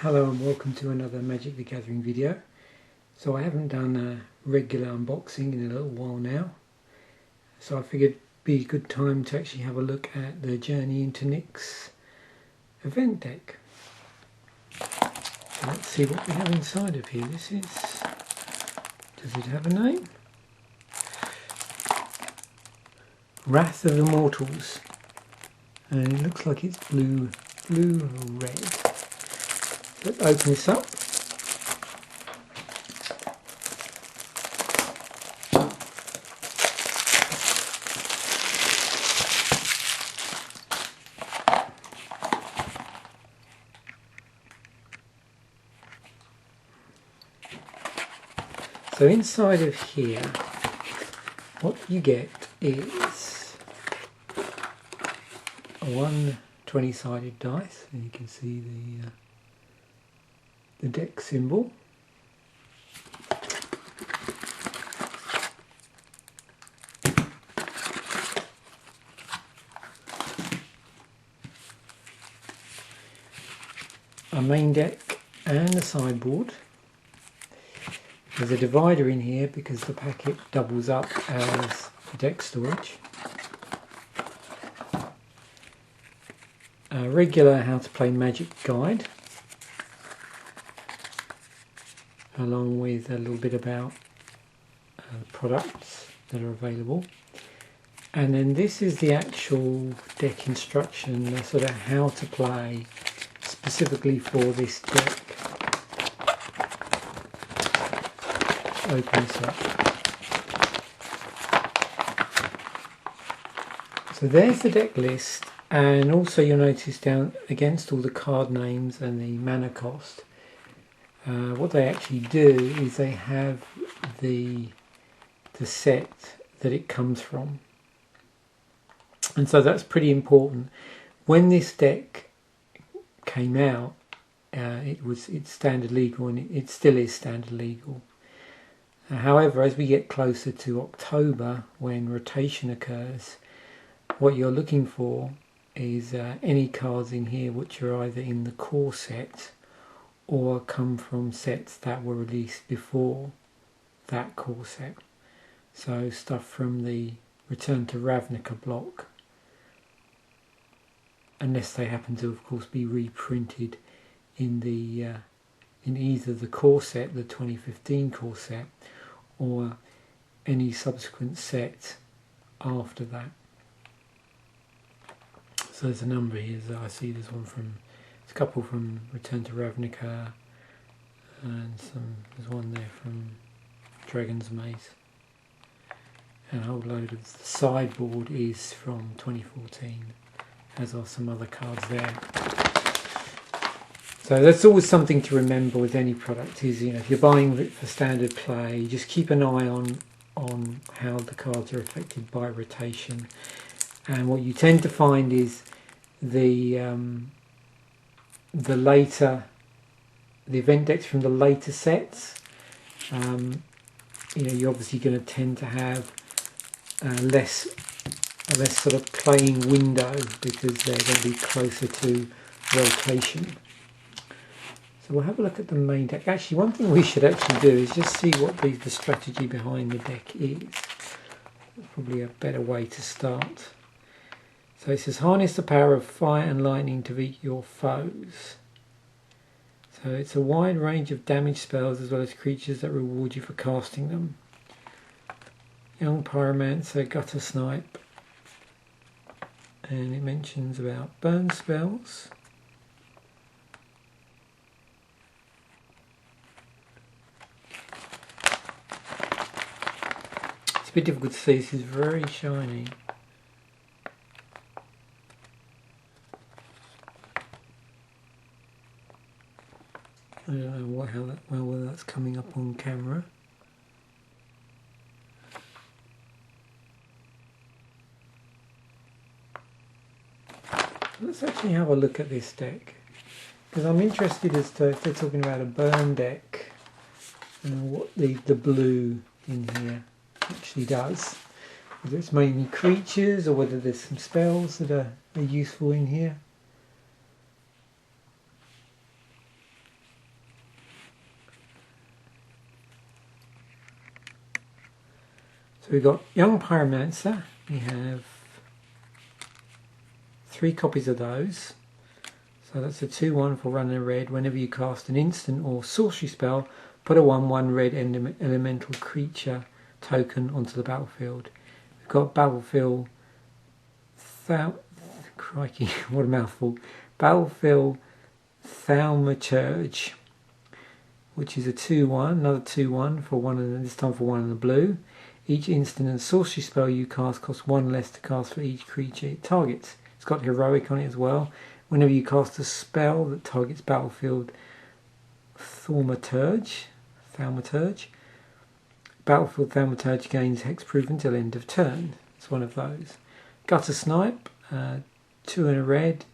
Hello and welcome to another Magic the Gathering video. So I haven't done a regular unboxing in a little while now, so I figured it'd be a good time to actually have a look at the Journey into Nyx event deck. So let's see what we have inside of here. Does it have a name? Wrath of Immortals, and it looks like it's blue or red. Let's open this up. So inside of here, what you get is one 20-sided dice, and you can see the deck symbol. A main deck and a sideboard. There's a divider in here because the packet doubles up as deck storage. A regular how to play Magic guide, along with a little bit about products that are available. And then this is the actual deck instruction, the sort of how to play specifically for this deck. Open this up. So there's the deck list, and also you'll notice down against all the card names and the mana cost, what they actually do is they have the set that it comes from, and so that's pretty important. When this deck came out, it's standard legal, and it still is standard legal. However, as we get closer to October, when rotation occurs, what you're looking for is any cards in here which are either in the core set or come from sets that were released before that core set. So stuff from the Return to Ravnica block, unless they happen to, of course, be reprinted in either the core set, the 2015 core set, or any subsequent set after that. So there's a number here. So I see there's a couple from Return to Ravnica, and there's one there from Dragon's Maze, and a whole load of the sideboard is from 2014, as are some other cards there. So that's always something to remember with any product, is, you know, if you're buying it for standard play, just keep an eye on how the cards are affected by rotation. And what you tend to find is the event decks from the later sets, you're obviously going to tend to have a less sort of playing window, because they're going to be closer to rotation. So we'll have a look at the main deck. Actually, one thing we should actually do is just see what the strategy behind the deck is. Probably a better way to start. So it says, harness the power of fire and lightning to beat your foes. So it's a wide range of damage spells as well as creatures that reward you for casting them. Young Pyromancer, Gutter Snipe, and it mentions about burn spells. It's a bit difficult to see, this is very shiny. I don't know whether that's coming up on camera. Let's actually have a look at this deck, because I'm interested as to if they're talking about a burn deck and what the blue in here actually does. Whether it's mainly creatures or whether there's some spells that are useful in here. So we've got Young Pyromancer. We have 3 copies of those. So that's a 2/1 for running a red. Whenever you cast an instant or sorcery spell, put a 1/1 red elemental creature token onto the battlefield. We've got Battlefield crikey, what a mouthful. Battlefield Thaumaturge, which is a 2/1, another 2/1 for one, and this time for 1 in the blue. Each instant and sorcery spell you cast costs 1 less to cast for each creature it targets. It's got heroic on it as well. Whenever you cast a spell that targets Battlefield Thaumaturge, Battlefield Thaumaturge gains hexproof until end of turn. It's one of those. Gutter Snipe, 2 and a red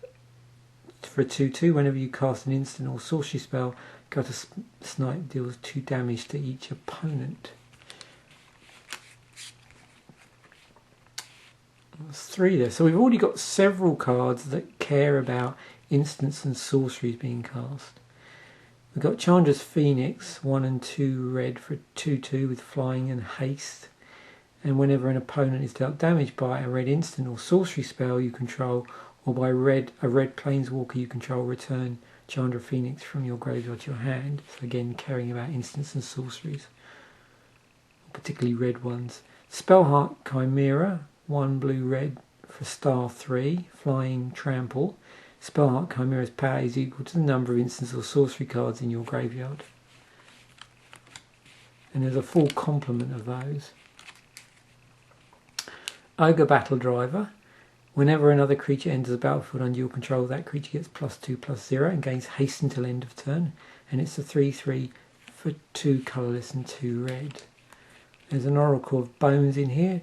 for a 2/2. Whenever you cast an instant or sorcery spell, Gutter Snipe deals 2 damage to each opponent. That's 3 there. So we've already got several cards that care about instants and sorceries being cast. We've got Chandra's Phoenix, 1 and 2 red for 2/2 with flying and haste. And whenever an opponent is dealt damage by a red instant or sorcery spell you control, or by a red planeswalker you control, return Chandra Phoenix from your graveyard to your hand. So again, caring about instants and sorceries, particularly red ones. Spellheart Chimera, 1 blue-red for star 3, flying trample. Spellheart Chimera's power is equal to the number of instants or sorcery cards in your graveyard. And there's a full complement of those. Ogre Battle Driver. Whenever another creature enters the battlefield under your control, that creature gets +2/+0 and gains haste until end of turn. And it's a 3/3 for 2 colourless and 2 red. There's an Oracle of Bones in here.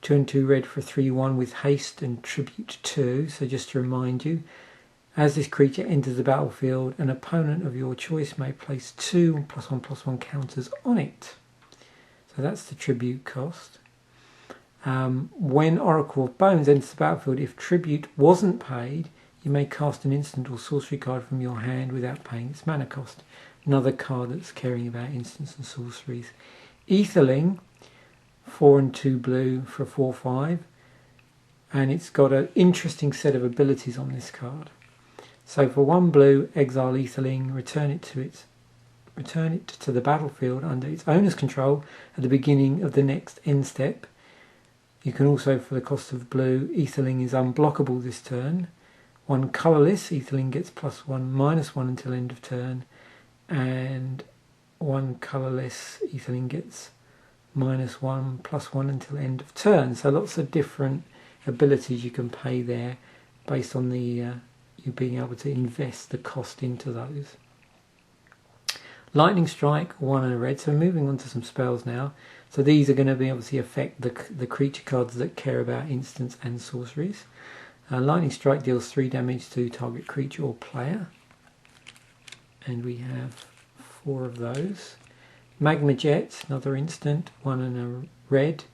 2 and 2 red for 3/1 with haste and tribute 2. So just to remind you, as this creature enters the battlefield, an opponent of your choice may place 2 +1/+1 counters on it. So that's the tribute cost. When Oracle of Bones enters the battlefield, if tribute wasn't paid, you may cast an instant or sorcery card from your hand without paying its mana cost. Another card that's caring about instants and sorceries. Aetherling, 4 and 2 blue for a 4/5, and it's got an interesting set of abilities on this card. So for 1 blue, exile Aetherling, return it to the battlefield under its owner's control at the beginning of the next end step. You can also, for the cost of blue, Aetherling is unblockable this turn. 1 colourless, Aetherling gets +1/-1 until end of turn, and 1 colourless, Aetherling gets -1/+1 until end of turn. So lots of different abilities you can pay there based on the you being able to invest the cost into those. Lightning Strike, 1 and a red. So moving on to some spells now. So these are going to be obviously affect the creature cards that care about instants and sorceries. Lightning Strike deals 3 damage to target creature or player, and we have 4 of those. Magma Jet, another instant, 1 and a red.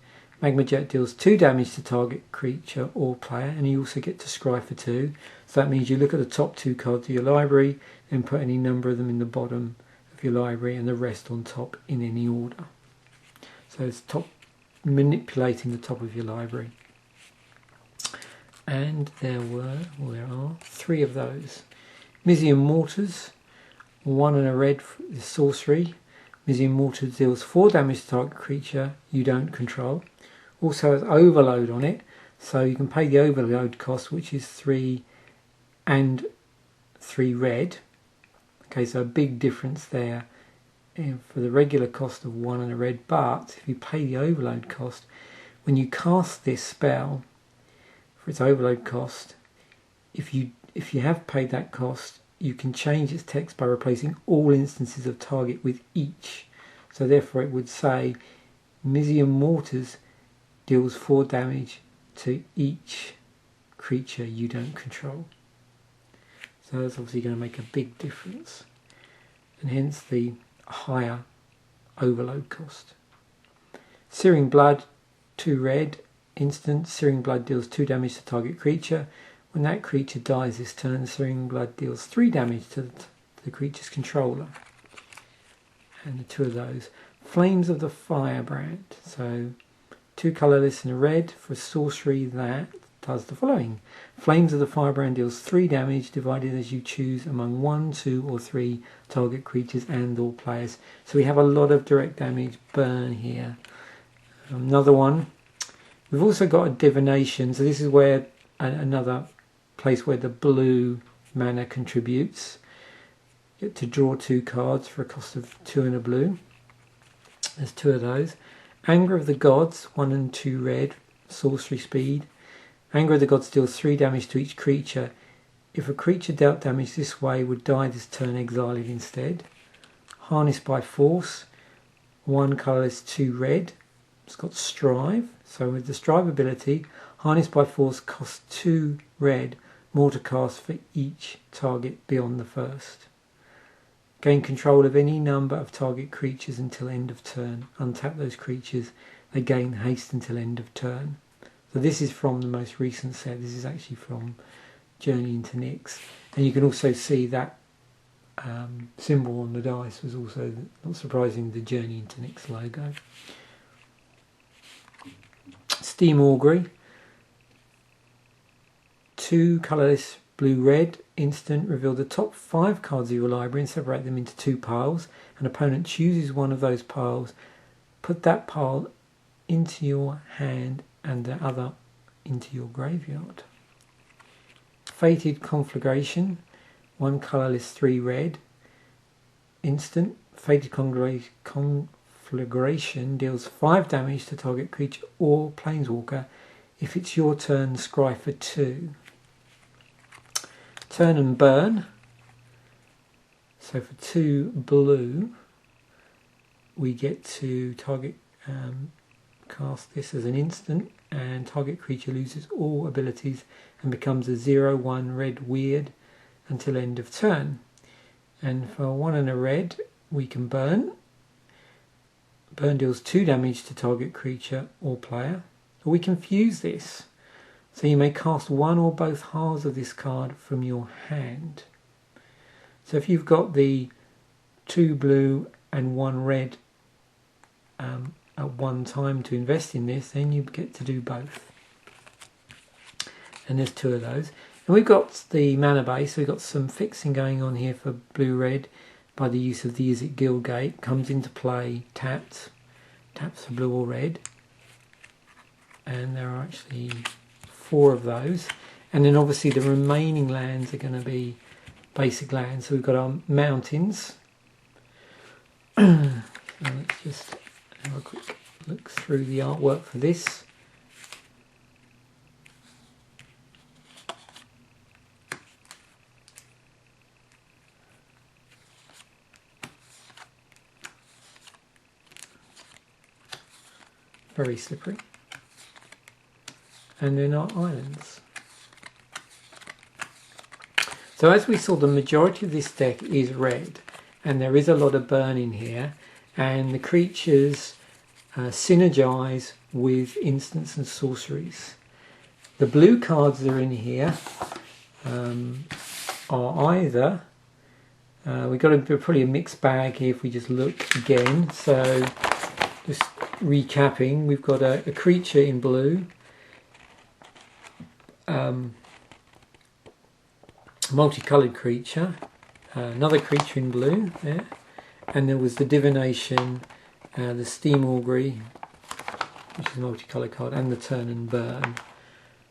Magma Jet deals 2 damage to target creature or player, and you also get to scry for 2. So that means you look at the top 2 cards of your library, then put any number of them in the bottom of your library and the rest on top in any order. So it's manipulating the top of your library. And there are 3 of those. Mizium Mortars, 1 and a red for the sorcery. Mizium Mortars deals 4 damage to target creature you don't control. Also has overload on it, so you can pay the overload cost, which is 3 and 3 red. Okay, so a big difference there for the regular cost of 1 and a red, but if you pay the overload cost, when you cast this spell for its overload cost, if you have paid that cost, you can change its text by replacing all instances of target with each. So therefore it would say Mizium Mortars deals 4 damage to each creature you don't control. So that's obviously going to make a big difference, and hence the higher overload cost. Searing Blood, 2 red, instant. Searing Blood deals 2 damage to target creature. When that creature dies this turn, Searing Blood deals 3 damage to the creature's controller. And the 2 of those. Flames of the Firebrand. So 2 colourless and a red for a sorcery that does the following. Flames of the Firebrand deals 3 damage divided as you choose among 1, 2 or 3 target creatures and or players. So we have a lot of direct damage burn here. Another one. We've also got a divination, so this is where another place where the blue mana contributes. You get to draw 2 cards for a cost of 2 and a blue. There's 2 of those. Anger of the Gods, 1 and 2 red, sorcery speed. Anger of the Gods deals 3 damage to each creature. If a creature dealt damage this way would die this turn, exile it instead. Harnessed by Force, 1 colourless, 2 red. It's got Strive, so with the Strive ability, Harnessed by Force costs 2 red, more to cast for each target beyond the first. Gain control of any number of target creatures until end of turn. Untap those creatures, they gain haste until end of turn. So this is from the most recent set, this is actually from Journey into Nyx. And you can also see that symbol on the dice was also, not surprising, the Journey into Nyx logo. Steam Augury, 2 colourless blue-red, instant, reveal the top 5 cards of your library and separate them into 2 piles. An opponent chooses one of those piles, put that pile into your hand and the other into your graveyard. Fated Conflagration, 1 colourless, 3 red, instant. Fated Conflagration deals 5 damage to target creature or planeswalker. If it's your turn, scry for 2. Turn and burn. So for 2 blue, we get to target cast this as an instant, and target creature loses all abilities and becomes a 0/1 red weird until end of turn. And for 1 and a red, we can burn. Burn deals 2 damage to target creature or player. Or we can fuse this. So you may cast one or both halves of this card from your hand. So if you've got the 2 blue and 1 red at one time to invest in this, then you get to do both. And there's 2 of those. And we've got the mana base, so we've got some fixing going on here for blue-red by the use of the Izzet Guildgate. Comes into play taps for blue or red. And there are actually 4 of those, and then obviously the remaining lands are going to be basic lands. So we've got our mountains. So let's just have a quick look through the artwork for this. Very slippery. And then our islands. So as we saw, the majority of this deck is red, and there is a lot of burn in here, and the creatures synergize with instants and sorceries. The blue cards that are in here are either, we've got probably a mixed bag here if we just look again. So just recapping, we've got a creature in blue, multicoloured creature, another creature in blue there, and there was the divination, the steam augury, which is a multicoloured card, and the turn and burn.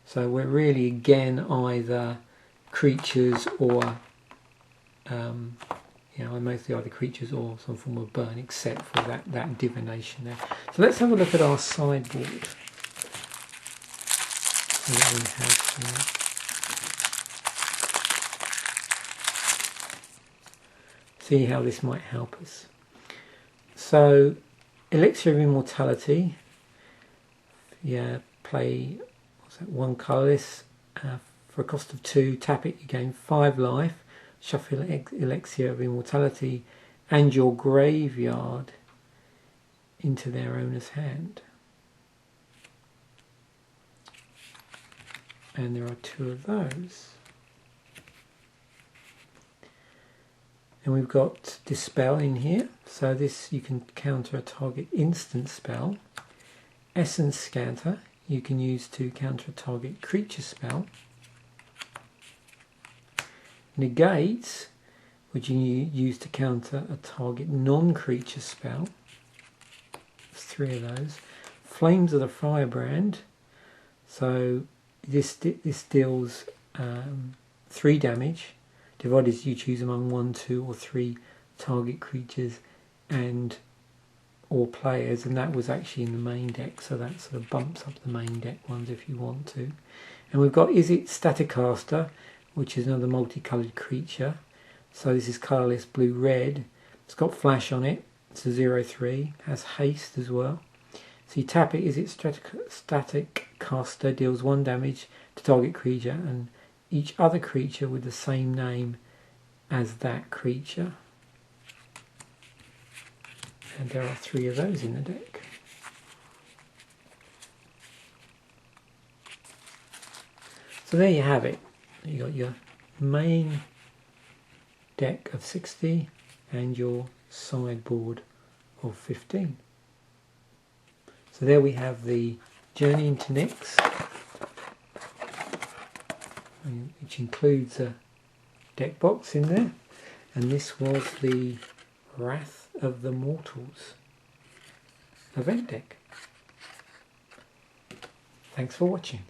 So we're really again either creatures or mostly either creatures or some form of burn, except for that divination there. So let's have a look at our sideboard. So that we have see how this might help us. So Elixir of Immortality, play 1 colourless for a cost of 2, tap it, you gain 5 life, shuffle Elixir of Immortality and your graveyard into their owner's hand. And there are 2 of those. And we've got Dispel in here, so this you can counter a target instant spell, Essence Scatter you can use to counter a target creature spell. Negates, which you use to counter a target non-creature spell. There's 3 of those. Flames of the Firebrand. So this deals 3 damage, divided as you choose among 1, 2 or 3 target creatures and or players, and that was actually in the main deck, so that sort of bumps up the main deck ones if you want to. And we've got Is It Staticaster, which is another multicoloured creature. So this is colourless blue-red. It's got flash on it. It's a 0/3. Has haste as well. So you tap it. Is It Static Caster deals 1 damage to target creature and each other creature with the same name as that creature. And there are 3 of those in the deck. So there you have it. You got your main deck of 60 and your sideboard of 15. So there we have the Journey into Nyx, which includes a deck box in there, and this was the Wrath of the Mortals event deck. Thanks for watching.